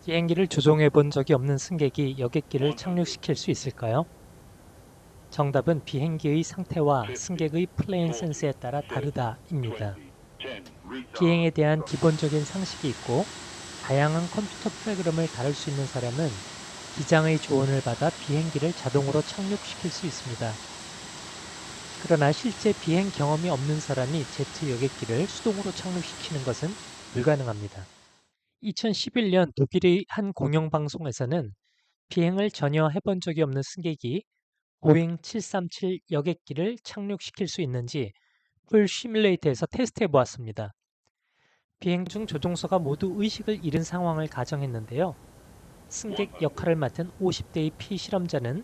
비행기를 조종해 본 적이 없는 승객이 여객기를 착륙시킬 수 있을까요? 정답은 비행기의 상태와 승객의 플레인 센스에 따라 다르다입니다. 비행에 대한 기본적인 상식이 있고 다양한 컴퓨터 프로그램을 다룰 수 있는 사람은 기장의 조언을 받아 비행기를 자동으로 착륙시킬 수 있습니다. 그러나 실제 비행 경험이 없는 사람이 제트 여객기를 수동으로 착륙시키는 것은 불가능합니다. 2011년 독일의 한 공영방송에서는 비행을 전혀 해본 적이 없는 승객이 보잉 737 여객기를 착륙시킬 수 있는지 풀 시뮬레이터에서 테스트해 보았습니다. 비행 중 조종사가 모두 의식을 잃은 상황을 가정했는데요. 승객 역할을 맡은 50대의 피실험자는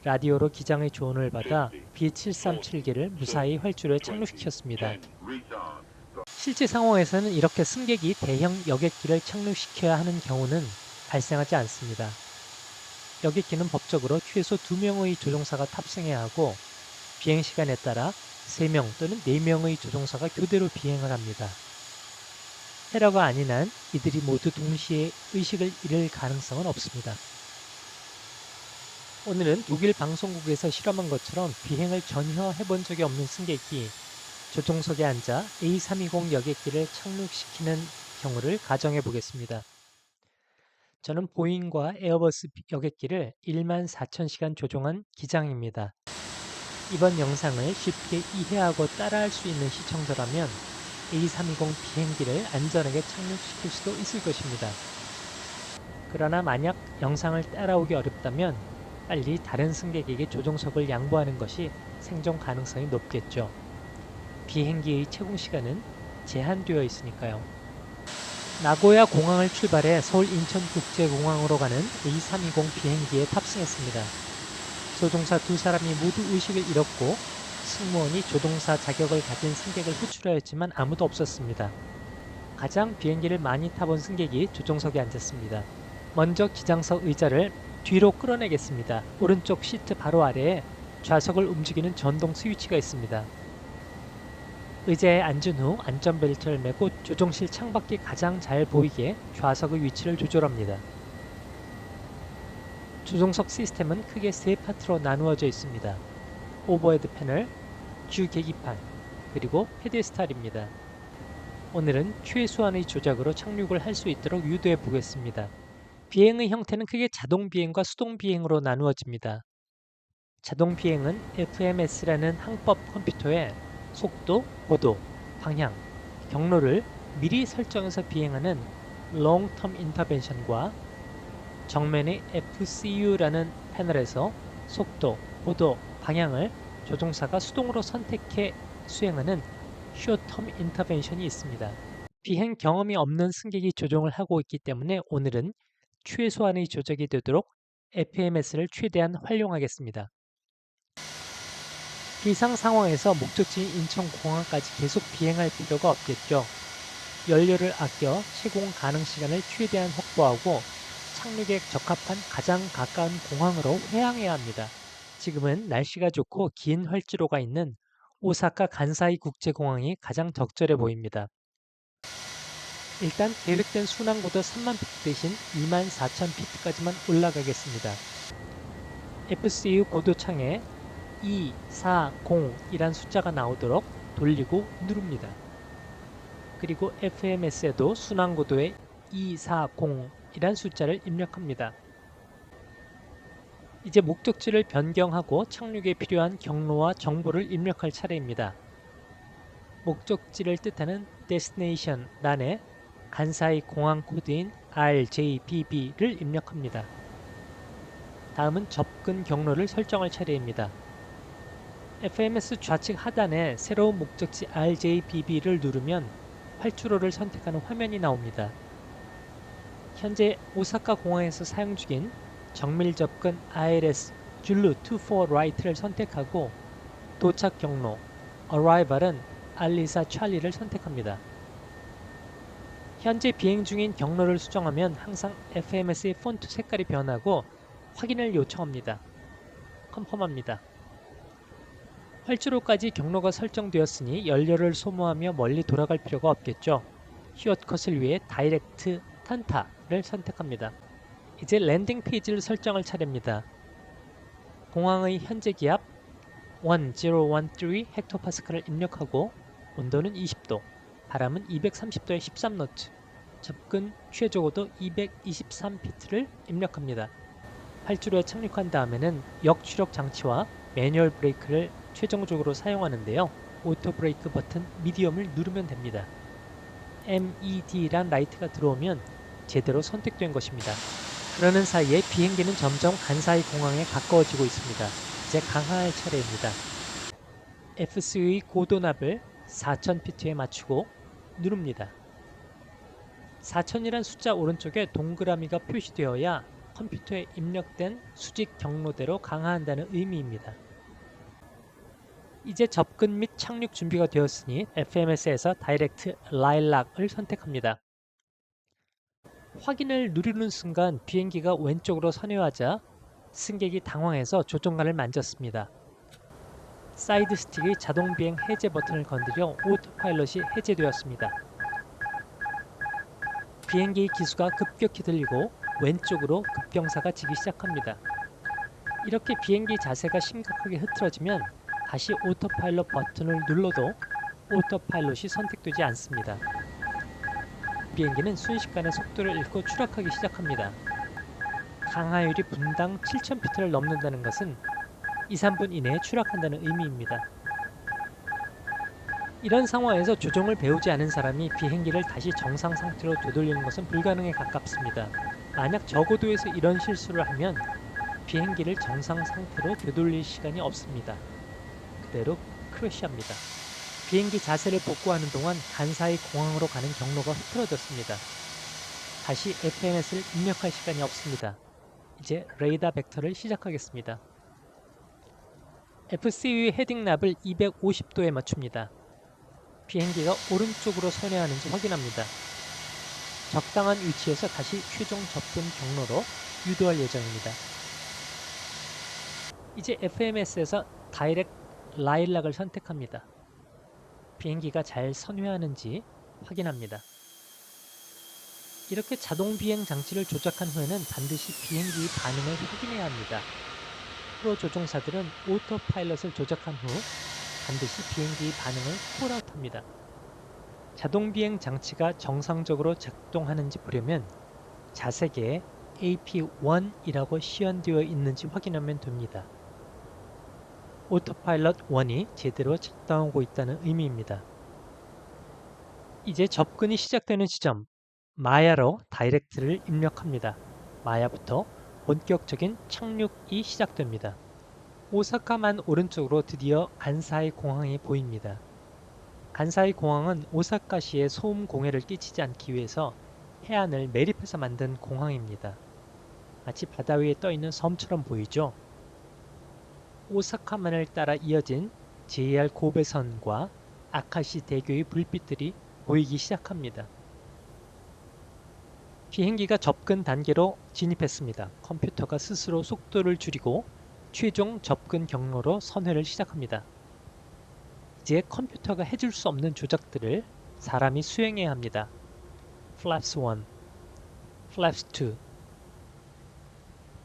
라디오로 기장의 조언을 받아 B737기를 무사히 활주로에 착륙시켰습니다. 실제 상황에서는 이렇게 승객이 대형 여객기를 착륙시켜야 하는 경우는 발생하지 않습니다. 여객기는 법적으로 최소 2명의 조종사가 탑승해야 하고 비행시간에 따라 3명 또는 4명의 조종사가 교대로 비행을 합니다. 테러가 아닌 한 이들이 모두 동시에 의식을 잃을 가능성은 없습니다. 오늘은 독일 방송국에서 실험한 것처럼 비행을 전혀 해본 적이 없는 승객이 조종석에 앉아 A320 여객기를 착륙시키는 경우를 가정해 보겠습니다. 저는 보잉과 에어버스 여객기를 14,000시간 조종한 기장입니다. 이번 영상을 쉽게 이해하고 따라할 수 있는 시청자라면 A320 비행기를 안전하게 착륙시킬 수도 있을 것입니다. 그러나 만약 영상을 따라오기 어렵다면 빨리 다른 승객에게 조종석을 양보하는 것이 생존 가능성이 높겠죠. 비행기의 채공 시간은 제한되어 있으니까요. 나고야 공항을 출발해 서울 인천국제공항으로 가는 A320 비행기에 탑승했습니다. 조종사 두 사람이 모두 의식을 잃었고 승무원이 조종사 자격을 가진 승객을 호출하였지만 아무도 없었습니다. 가장 비행기를 많이 타본 승객이 조종석에 앉았습니다. 먼저 기장석 의자를 뒤로 끌어내겠습니다. 오른쪽 시트 바로 아래에 좌석을 움직이는 전동 스위치가 있습니다. 의자에 앉은 후 안전벨트를 매고 조종실 창밖이 가장 잘 보이게 좌석의 위치를 조절합니다. 조종석 시스템은 크게 세 파트로 나누어져 있습니다. 오버헤드 패널, 주 계기판, 그리고 페데스탈입니다. 오늘은 최소한의 조작으로 착륙을 할 수 있도록 유도해 보겠습니다. 비행의 형태는 크게 자동 비행과 수동 비행으로 나누어집니다. 자동 비행은 FMS라는 항법 컴퓨터에 속도, 고도, 방향, 경로를 미리 설정해서 비행하는 Long Term Intervention과 정면의 FCU라는 패널에서 속도, 고도, 방향을 조종사가 수동으로 선택해 수행하는 Short Term Intervention이 있습니다. 비행 경험이 없는 승객이 조종을 하고 있기 때문에 오늘은 최소한의 조작이 되도록 FMS를 최대한 활용하겠습니다. 비상 상황에서 목적지인 인천공항까지 계속 비행할 필요가 없겠죠. 연료를 아껴 채공 가능 시간을 최대한 확보하고 착륙에 적합한 가장 가까운 공항으로 회항해야 합니다. 지금은 날씨가 좋고 긴 활주로가 있는 오사카 간사이 국제공항이 가장 적절해 보입니다. 일단 계획된 순항고도 3만 피트 대신 24,000피트까지만 올라가겠습니다. FCU 고도창에 240이란 숫자가 나오도록 돌리고 누릅니다. 그리고 FMS에도 순항고도에 240이란 숫자를 입력합니다. 이제 목적지를 변경하고 착륙에 필요한 경로와 정보를 입력할 차례입니다. 목적지를 뜻하는 Destination 란에 간사이 공항 코드인 RJBB를 입력합니다. 다음은 접근 경로를 설정할 차례입니다. FMS 좌측 하단에 새로운 목적지 RJBB를 누르면 활주로를 선택하는 화면이 나옵니다. 현재 오사카 공항에서 사용 중인 정밀 접근 ILS 줄루 24 Right를 선택하고 도착 경로 Arrival은 알리사 찰리를 선택합니다. 현재 비행 중인 경로를 수정하면 항상 FMS의 폰트 색깔이 변하고 확인을 요청합니다. 컨펌합니다. 활주로까지 경로가 설정되었으니 연료를 소모하며 멀리 돌아갈 필요가 없겠죠. 히엇 컷을 위해 다이렉트 스탄타를 선택합니다. 이제 랜딩 페이지를 설정할 차례입니다. 공항의 현재 기압 1013 헥토파스칼을 입력하고 온도는 20도, 바람은 230도에 13노트, 접근 최저고도 223피트를 입력합니다. 활주로에 착륙한 다음에는 역추력 장치와 매뉴얼 브레이크를 최종적으로 사용하는데요. 오토 브레이크 버튼 미디엄을 누르면 됩니다. MED란 라이트가 들어오면 제대로 선택된 것입니다. 그러는 사이에 비행기는 점점 간사이 공항에 가까워지고 있습니다. 이제 강하할 차례입니다. FC의 고도납을 4000피트에 맞추고 누릅니다. 4000이란 숫자 오른쪽에 동그라미가 표시되어야 컴퓨터에 입력된 수직 경로대로 강화한다는 의미입니다. 이제 접근 및 착륙 준비가 되었으니 FMS에서 다이렉트 라일락을 선택합니다. 확인을 누르는 순간 비행기가 왼쪽으로 선회하자 승객이 당황해서 조종관을 만졌습니다. 사이드 스틱의 자동 비행 해제 버튼을 건드려 오토파일럿이 해제되었습니다. 비행기의 기수가 급격히 들리고 왼쪽으로 급경사가 지기 시작합니다. 이렇게 비행기 자세가 심각하게 흐트러지면 다시 오토파일럿 버튼을 눌러도 오토파일럿이 선택되지 않습니다. 비행기는 순식간에 속도를 잃고 추락하기 시작합니다. 강하율이 분당 7000피트를 넘는다는 것은 2~3분 이내에 추락한다는 의미입니다. 이런 상황에서 조종을 배우지 않은 사람이 비행기를 다시 정상 상태로 되돌리는 것은 불가능에 가깝습니다. 만약 저고도에서 이런 실수를 하면 비행기를 정상 상태로 되돌릴 시간이 없습니다. 그대로 크래시합니다. 비행기 자세를 복구하는 동안 간사이 공항으로 가는 경로가 흐트러졌습니다. 다시 FMS를 입력할 시간이 없습니다. 이제 레이더 벡터를 시작하겠습니다. FC의 헤딩 납을 250도에 맞춥니다. 비행기가 오른쪽으로 선회하는지 확인합니다. 적당한 위치에서 다시 최종 접근 경로로 유도할 예정입니다. 이제 FMS에서 다이렉트 라일락을 선택합니다. 비행기가 잘 선회하는지 확인합니다. 이렇게 자동 비행 장치를 조작한 후에는 반드시 비행기의 반응을 확인해야 합니다. 프로 조종사들은 오토 파일럿을 조작한 후 반드시 비행기의 반응을 콜아웃합니다. 자동 비행 장치가 정상적으로 작동하는지 보려면 자세계에 AP1이라고 시연되어 있는지 확인하면 됩니다. 오토파일럿 1이 제대로 작동하고 있다는 의미입니다. 이제 접근이 시작되는 지점, 마야로 다이렉트를 입력합니다. 마야부터 본격적인 착륙이 시작됩니다. 오사카만 오른쪽으로 드디어 간사이 공항이 보입니다. 간사이 공항은 오사카시에 소음 공해를 끼치지 않기 위해서 해안을 매립해서 만든 공항입니다. 마치 바다 위에 떠있는 섬처럼 보이죠? 오사카만을 따라 이어진 JR 고베선과 아카시 대교의 불빛들이 보이기 시작합니다. 비행기가 접근 단계로 진입했습니다. 컴퓨터가 스스로 속도를 줄이고 최종 접근 경로로 선회를 시작합니다. 이제 컴퓨터가 해줄 수 없는 조작들을 사람이 수행해야 합니다. Flaps 1, Flaps 2.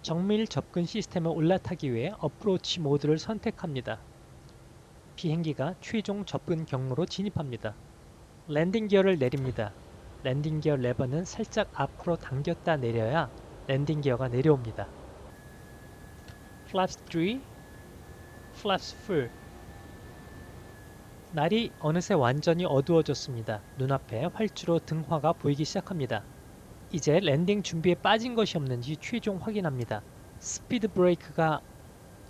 정밀 접근 시스템에 올라타기 위해 어프로치 모드를 선택합니다. 비행기가 최종 접근 경로로 진입합니다. 랜딩 기어를 내립니다. 랜딩 기어 레버는 살짝 앞으로 당겼다 내려야 랜딩 기어가 내려옵니다. Flaps 3, Flaps 4. 날이 어느새 완전히 어두워졌습니다. 눈앞에 활주로 등화가 보이기 시작합니다. 이제 랜딩 준비에 빠진 것이 없는지 최종 확인합니다. 스피드 브레이크가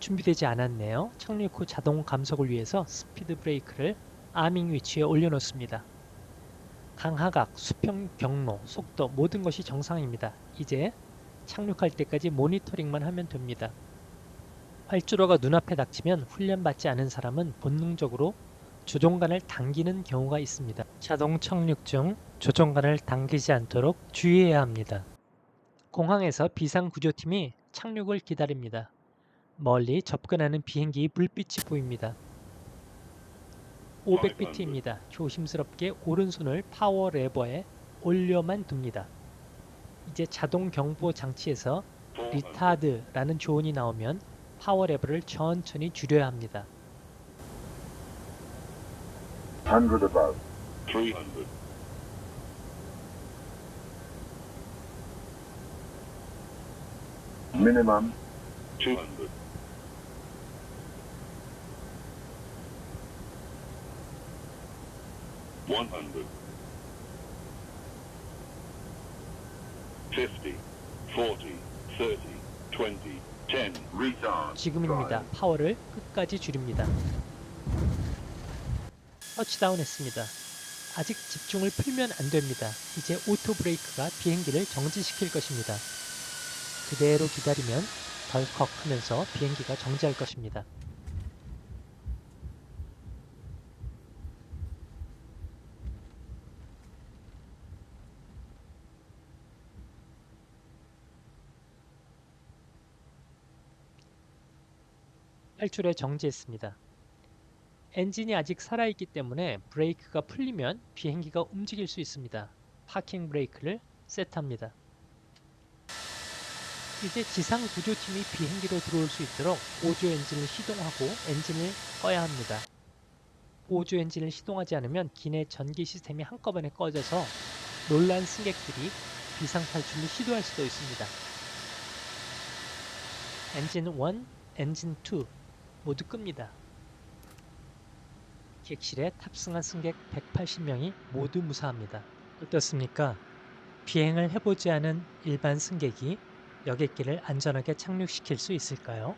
준비되지 않았네요. 착륙 후 자동 감속을 위해서 스피드 브레이크를 아밍 위치에 올려놓습니다. 강하각, 수평 경로, 속도 모든 것이 정상입니다. 이제 착륙할 때까지 모니터링만 하면 됩니다. 활주로가 눈앞에 닥치면 훈련받지 않은 사람은 본능적으로 조종관을 당기는 경우가 있습니다. 자동 착륙 중 조종관을 당기지 않도록 주의해야 합니다. 공항에서 비상구조팀이 착륙을 기다립니다. 멀리 접근하는 비행기의 불빛이 보입니다. 500피트입니다. 조심스럽게 오른손을 파워 레버에 올려만 둡니다. 이제 자동 경보 장치에서 리타드라는 조언이 나오면 파워 레벨을 천천히 줄여야 합니다. 100 above. 300. Minimum 200. 100. 50, 40, 30, 20, 10. Retard. 지금입니다. 파워를 끝까지 줄입니다. 터치다운 했습니다. 아직 집중을 풀면 안 됩니다. 이제 오토 브레이크가 비행기를 정지시킬 것입니다. 그대로 기다리면 덜컥 하면서 비행기가 정지할 것입니다. 활주로에 정지했습니다. 엔진이 아직 살아있기 때문에 브레이크가 풀리면 비행기가 움직일 수 있습니다. 파킹 브레이크를 세트합니다. 이제 지상 구조팀이 비행기로 들어올 수 있도록 보조 엔진을 시동하고 엔진을 꺼야 합니다. 보조 엔진을 시동하지 않으면 기내 전기 시스템이 한꺼번에 꺼져서 놀란 승객들이 비상 탈출을 시도할 수도 있습니다. 엔진 1, 엔진 2 모두 끕니다. 객실에 탑승한 승객 180명이 모두 무사합니다. 어떻습니까? 비행을 해보지 않은 일반 승객이 여객기를 안전하게 착륙시킬 수 있을까요?